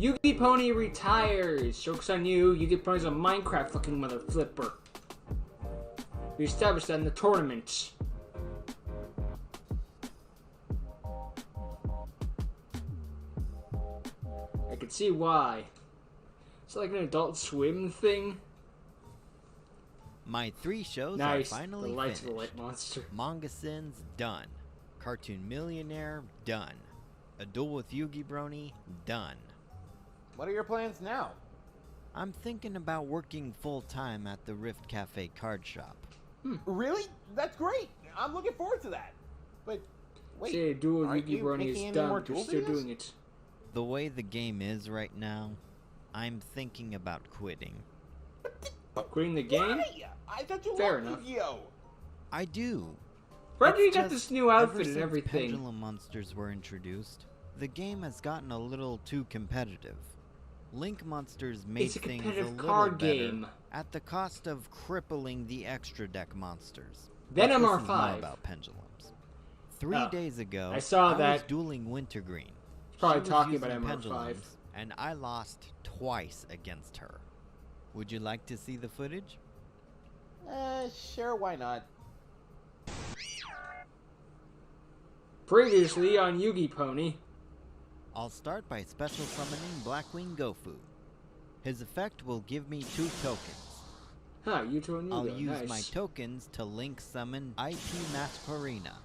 Yugipony retires. Joke's on you. Yugipony's a Minecraft fucking mother flipper. We established that in the tournament. I can see why. It's like an Adult Swim thing. My 3 shows Nice. are finally The lights finished. of the light monster. Manga Sins, done. Cartoon Millionaire, done. A Duel with Yugipony, done. What are your plans now? I'm thinking about working full-time at the Rift Cafe card shop. Really? That's great. I'm looking forward to that. But wait, Say Duel aren't you Yugipony making is any done. more You're duel still videos? doing it. The way the game is right now, I'm thinking about quitting. Quitting the game? Why? I thought you Fair loved enough. Yu-Gi-Oh! I do. Why do you It's got just this new ever outfit and since everything? Pendulum monsters were introduced, the game has gotten a little too competitive. Link monsters made It's a things competitive little card better game. at the cost of crippling the extra deck monsters. Venom But this is more R5. about pendulums. 3 Oh, days ago, I saw was that. dueling Wintergreen. Probably She was talking using about MR5. pendulums, and I lost twice against her. Would you like to see the footage? Sure, why not? Previously on Yugipony. I'll start by special summoning Blackwing Gofu. His effect will give me 2 tokens. Huh, Yuto and Yugo. I'll use Nice. my tokens to link summon IP Masquerina.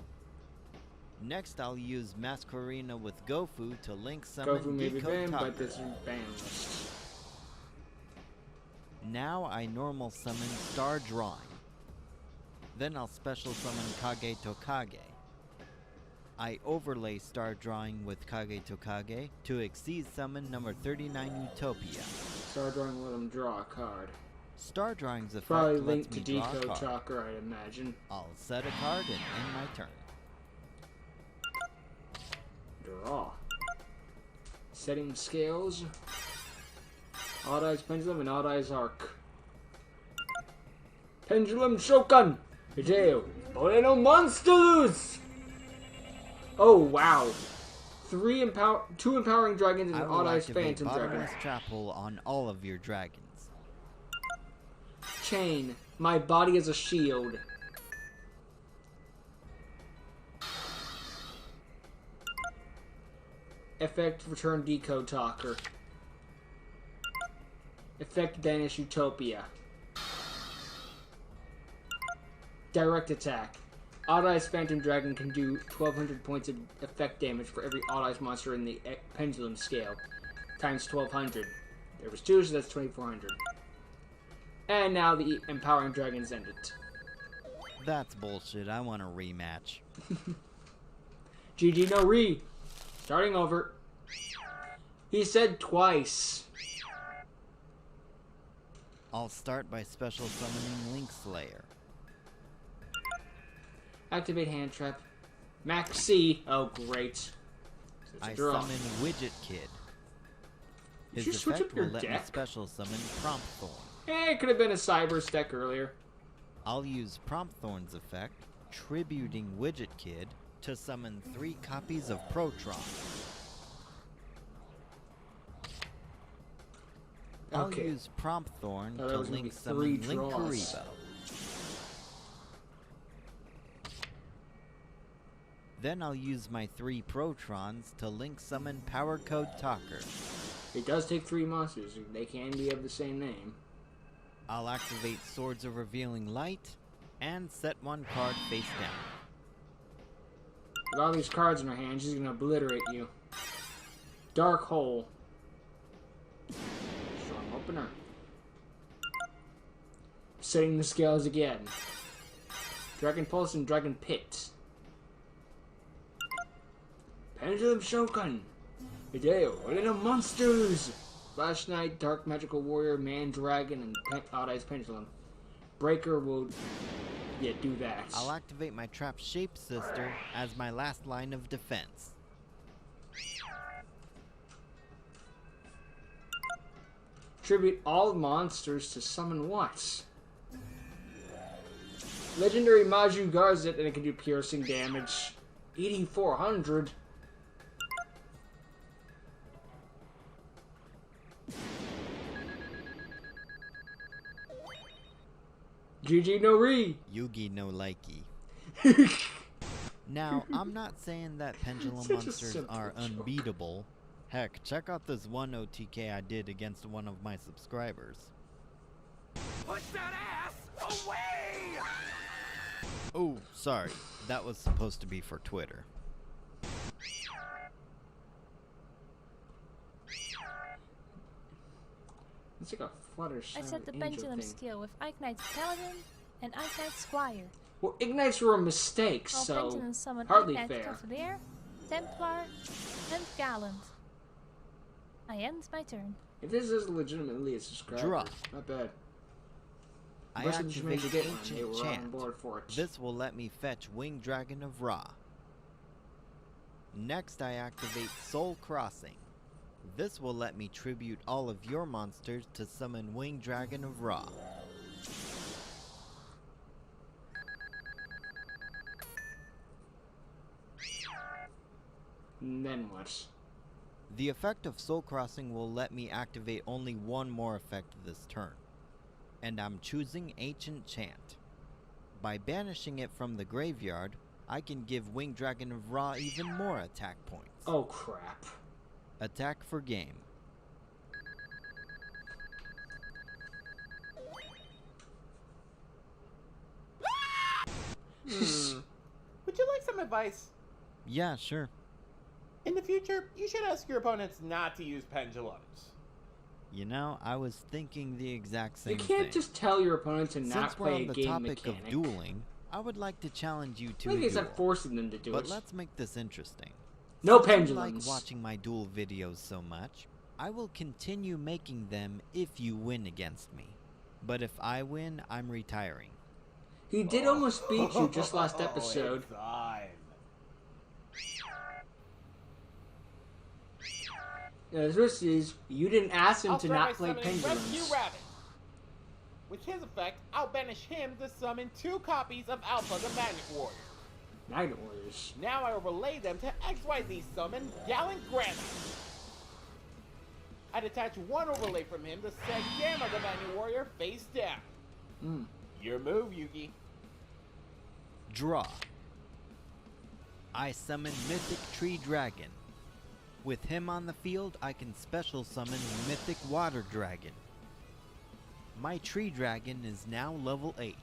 Next, I'll use Masquerina with Gofu to link summon Gofu may be Gecko banned, but Tucker. this is ban list. Now I normal summon Star Drawing. Then I'll special summon Kage Tokage. I overlay Star Drawing with Kage Tokage to exceed summon number 39 Utopia. Start drawing, let him draw a card. Star Drawing's effect Probably lets linked me to draw a Decode card. Talker, I'd imagine. I'll set a card and end my turn. Draw. Setting scales. Odd Eyes Pendulum and Odd Eyes Arc. Pendulum Shogun! Hideo! Boleno Monsters! Oh, wow. 2 Empowering Dragons and I an will Odd Eyes activate Phantom Dragon. Bottomless Trap Hole on all of your dragons. Chain. My body is a shield. Effect Return Decode Talker. Effect Banish Utopia. Direct Attack. Odd Eyes Phantom Dragon can do 1200 points of effect damage for every Odd Eyes monster in the pendulum scale. Times 1200. There was 2, so that's 2400. And now the Empowering Dragons end it. That's bullshit. I want a rematch. GG no re. Starting over. He said twice. I'll start by special summoning Link Slayer. Activate Hand Trap. Max C. Oh, great. So it's a I draw. summon Widget Kid. Did His you switch effect up your will let me deck? special summon Prompt Thorn. It could have been a Cyber deck earlier. I'll use Prompt Thorn's effect, tributing Widget Kid, to summon 3 copies of Protron. I'll Okay. use Prompt Thorn Oh, that to was gonna link be summon 3 Link draws. Karibo. Then I'll use my 3 Protrons to link summon Power Code Talker. It does take 3 monsters. They can be of the same name. I'll activate Swords of Revealing Light, and set 1 card face down. With all these cards in her hand, she's gonna obliterate you. Dark Hole. Strong opener. Setting the scales again. Dragon Pulse and Dragon Pit. Pendulum Shogun. Hideo, Little Monsters. Flash Knight, Dark Magical Warrior, Man Dragon, and Odd Eyes Pendulum. Breaker will, do that. I'll activate my Trap Shape Sister as my last line of defense. Tribute all monsters to summon what? Legendary Maju guards it and it can do piercing damage. 8400. GG no re. Yugi no likey. Now, I'm not saying that pendulum Such a monsters simple are joke. unbeatable. Heck, check out this one OTK I did against one of my subscribers. Push that ass away! Oh, sorry. That was supposed to be for Twitter. It's like a Flutter I set the angel pendulum thing. skill with Ignite Paladin and Ignite Squire. Well, ignites were a mistake, I'll so pendulum summon hardly Ignite fair. Cavalier, Templar, and Gallant. I end my turn. If this is legitimately a subscriber, Draw. not bad. I Most of them managed to activate get one. They Ancient were on Chant. board for it. This will let me fetch Winged Dragon of Ra. Next, I activate Soul Crossing. This will let me tribute all of your monsters to summon Winged Dragon of Ra. And then what? The effect of Soul Crossing will let me activate only one more effect this turn. And I'm choosing Ancient Chant. By banishing it from the graveyard, I can give Winged Dragon of Ra even more attack points. Oh crap. Attack for game. Would you like some advice? Yeah, sure. In the future, you should ask your opponents not to use pendulums. You know, I was thinking the exact same You can't thing. just tell your opponent to not Since we're play on a the game topic mechanic. of dueling, I would like to challenge you to I think a it's duel. like forcing them to do But it. let's make this interesting. No Since you pendulums. like watching my duel videos so much, I will continue making them if you win against me. But if I win, I'm retiring. He did almost beat you just last Oh, episode. it's time. The twist is, you didn't ask him I'll to start not by play summoning pendulums. Rescue Rabbit. With his effect, I'll banish him to summon 2 copies of Alpha the Magnet Warrior. Magnet Warriors. Now I overlay them to XYZ summon Gallant Grandma. I'd attach 1 overlay from him to send Gamma the Magnet Warrior face down. Your move, Yugi. Draw. I summon Mythic Tree Dragon. With him on the field, I can special summon Mythic Water Dragon. My Tree Dragon is now level 8,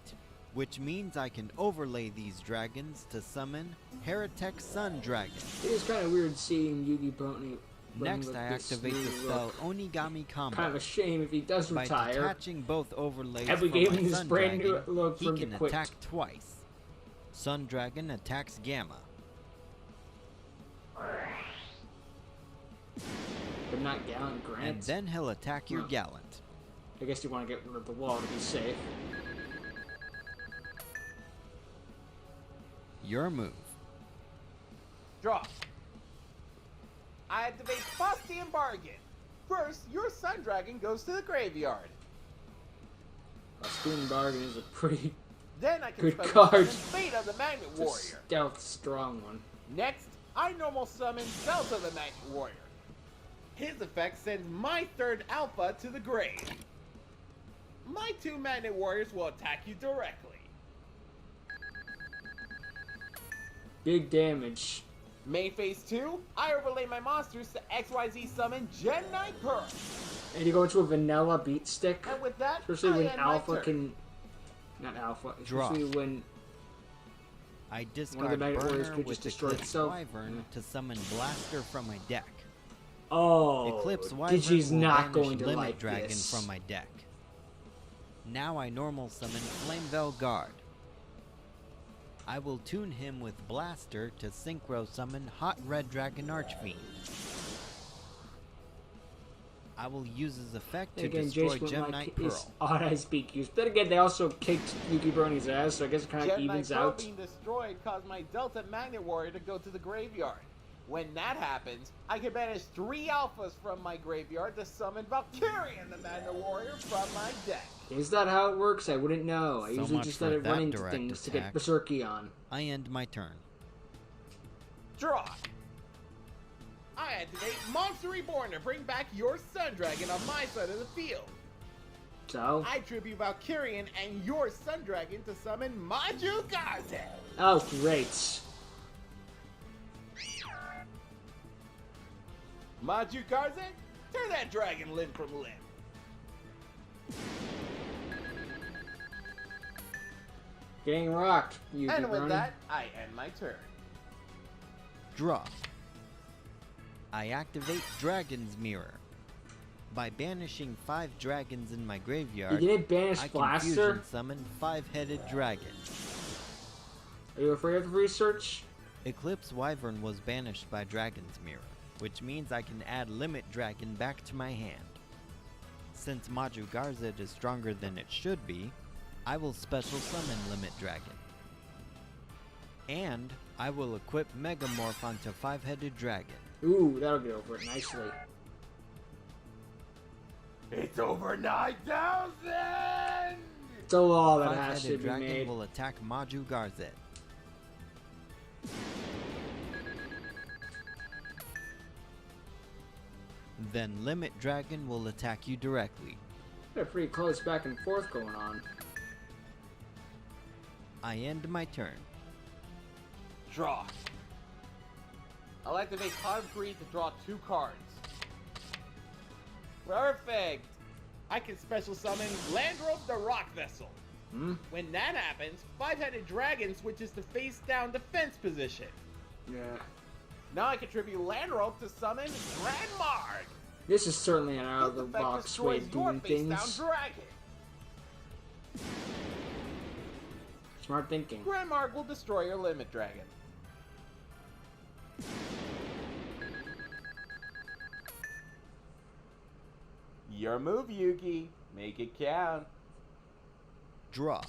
which means I can overlay these dragons to summon Heretic Sun Dragon. It is kind of weird seeing Yugipony. Next, I activate the spell Onigami Combo. Kind of a shame if he does By retire. detaching both overlays And we from gave my him this Sun brand new Dragon, look he from can the quit. attack twice. Sun Dragon attacks Gamma. But not Gallant Grant. And then he'll attack your Gallant. I guess you want to get rid of the wall to be safe. Your move. Draw. I activate Faustian Bargain. First, your Sun Dragon goes to the graveyard. A Spoon Bargain is a pretty Then I can Good special card. summon Beta the Magnet it's a Warrior. stealth strong one. Next, I normal summon Delta the Magnet Warrior. His effect sends my 3rd Alpha to the grave. My 2 Magnet Warriors will attack you directly. Big damage. Main phase 2, I overlay my monsters to XYZ summon Gen Knight Pearl. And you go into a vanilla beat stick. And with that, Especially I when end my Alpha turn. can. Not Alpha. Draw. Especially when. I discard Magnet Warriors Burner could with just destroy Eclipse itself. Wyvern to summon Blaster from my deck. Oh. Eclipse Wyvern Digi's will not banish going to Limit like Dragon this. from my deck. Now I normal summon Flameveil Guard. I will tune him with Blaster to Synchro summon Hot Red Dragon Archfiend. I will use his effect to Again, destroy Jace went Gem like Knight his Pearl. odd eyes beak use. But again, they also kicked Yugipony's ass, so I guess it kind of Gen Knight evens Pearl out. being destroyed caused my Delta Magnet Warrior to go to the graveyard. When that happens, I can banish 3 Alphas from my graveyard to summon Valkyrian the Magnet Warrior from my deck. Is that how it works? I wouldn't know. I So usually much just for let it that run into direct things to get attack. Berserky on. I end my turn. Draw. I activate Monster Reborn to bring back your Sun Dragon on my side of the field. So? I tribute Valkyrian and your Sun Dragon to summon Maju Garze. Oh, great. Maju Garze, tear that dragon limb from limb. Getting rocked, And Yugipony. with that, I end my turn. Draw. I activate Dragon's Mirror. By banishing 5 dragons in my graveyard, You didn't banish I can Blaster? fusion summon 5-headed dragon. Are you afraid of the research? Eclipse Wyvern was banished by Dragon's Mirror, which means I can add Limit Dragon back to my hand. Since Maju Garzed is stronger than it should be, I will special summon Limit Dragon. And I will equip Megamorph onto 5-headed dragon. Ooh, that'll get over it nicely. It's over 9,000! It's a law that has to 5-headed be dragon made. will attack Maju Garzed. Then Limit Dragon will attack you directly. Got a pretty close back and forth going on. I end my turn. Draw. I'll activate Concrete to draw 2 cards. Perfect! I can special summon Landrobe the Rock Vessel. Hmm? When that happens, 5-headed dragon switches to face down defense position. Yeah. Now I contribute Landrobe to summon Grand Marg. This is certainly an This out-of-the-box effect way destroys of your doing face down things. dragon. Smart thinking. Grand Marg will destroy your limit dragon. Your move, Yugi. Make it count. Draw.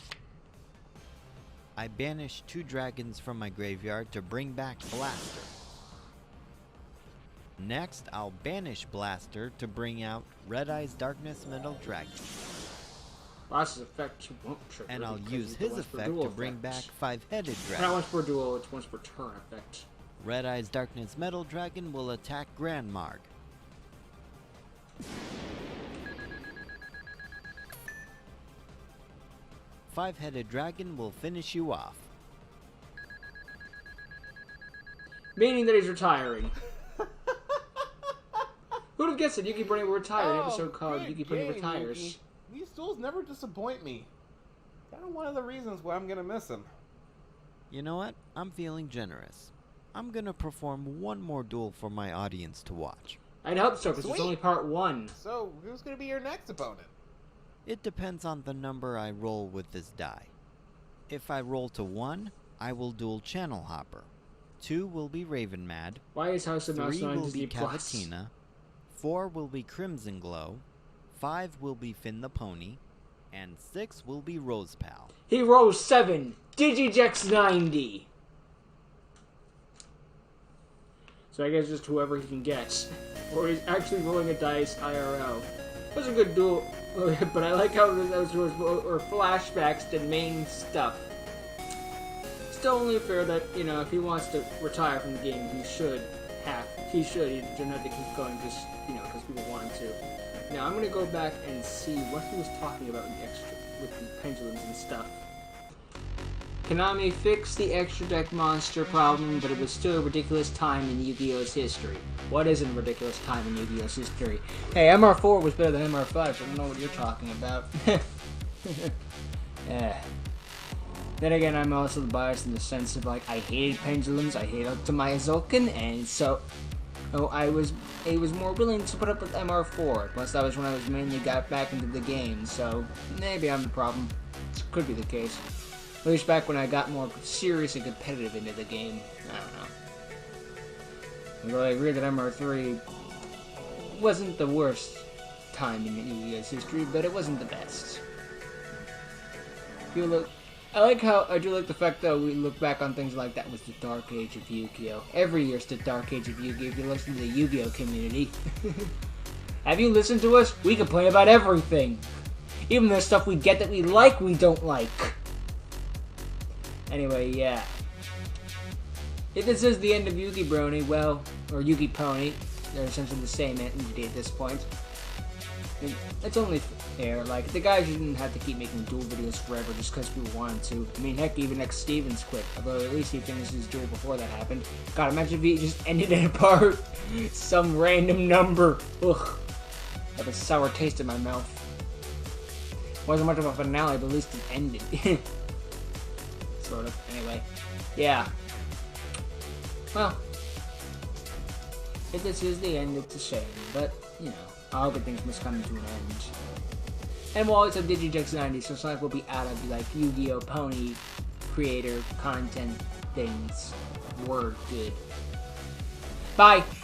I banish 2 dragons from my graveyard to bring back Blaster. Next, I'll banish Blaster to bring out Red Eye's Darkness Metal Dragon. Boss's effect won't trigger. And I'll because use it's the his once per effect duel to bring back effect. 5-headed Not dragon. once per duel, it's once per turn effect. Red Eye's Darkness Metal Dragon will attack Grand Marg. Five-headed dragon will finish you off. Meaning that he's retiring. Who'd have guessed that Yugipony would retire? An episode called good Yugipony game, Retires. Yugi. These duels never disappoint me. Kind of one of the reasons why I'm gonna miss them. You know what? I'm feeling generous. I'm gonna perform one more duel for my audience to watch. I'd hope so, because it's Sweet. only part 1. So, who's gonna be your next opponent? It depends on the number I roll with this die. If I roll to 1, I will duel Channel Hopper. 2 will be Raven Mad. Why is House of Mouse 3 known will to be be plus? Cavatina. 4 will be Crimson Glow. 5 will be Finn the Pony. And 6 will be Rose Pal. He rolls 7. Digijex 90. So I guess just whoever he can guess. Or he's actually rolling a dice IRL. It was a good duel, but I like how those were flashbacks to main stuff. Still only fair that, you know, if he wants to retire from the game, he should. He doesn't have to keep going just, you know, because people want him to. Now I'm gonna go back and see what he was talking about with the pendulums and stuff. Konami fixed the extra deck monster problem, but it was still a ridiculous time in Yu-Gi-Oh's history. What isn't a ridiculous time in Yu-Gi-Oh's history? Hey, MR4 was better than MR5, so I don't know what you're talking about. Yeah. Then again, I'm also biased in the sense of, like, I hated pendulums, I hated Ultimate Zulkin, and so I was more willing to put up with MR4. Plus, that was when I was mainly got back into the game, so maybe I'm the problem. Could be the case. At least back when I got more serious and competitive into the game. I don't know. Although I agree that MR3 wasn't the worst time in Yu-Gi-Oh's history, but it wasn't the best. I do like the fact that we look back on things like that was the Dark Age of Yu-Gi-Oh! Every year's the Dark Age of Yu-Gi-Oh! If you listen to the Yu-Gi-Oh! Community. Have you listened to us? We complain about everything. Even the stuff we get that we like, we don't like. Anyway, yeah. If this is the end of Yugipony, well, or Yugipony, they're essentially the same entity at this point. I mean, it's only fair. Like, the guys didn't have to keep making duel videos forever just because we wanted to. I mean, heck, even X Stevens quit. Although at least he finished his duel before that happened. God, imagine if he just ended it apart. Some random number. Ugh. That was a sour taste in my mouth. Wasn't much of a finale, but at least it ended. Sort of. Anyway. Yeah. Well. If this is the end, it's a shame. But, you know, all good things must come to an end. And we'll always have Digijux90, so Sonic will be out of, like, Yu-Gi-Oh! Pony creator content things. Word good. Bye!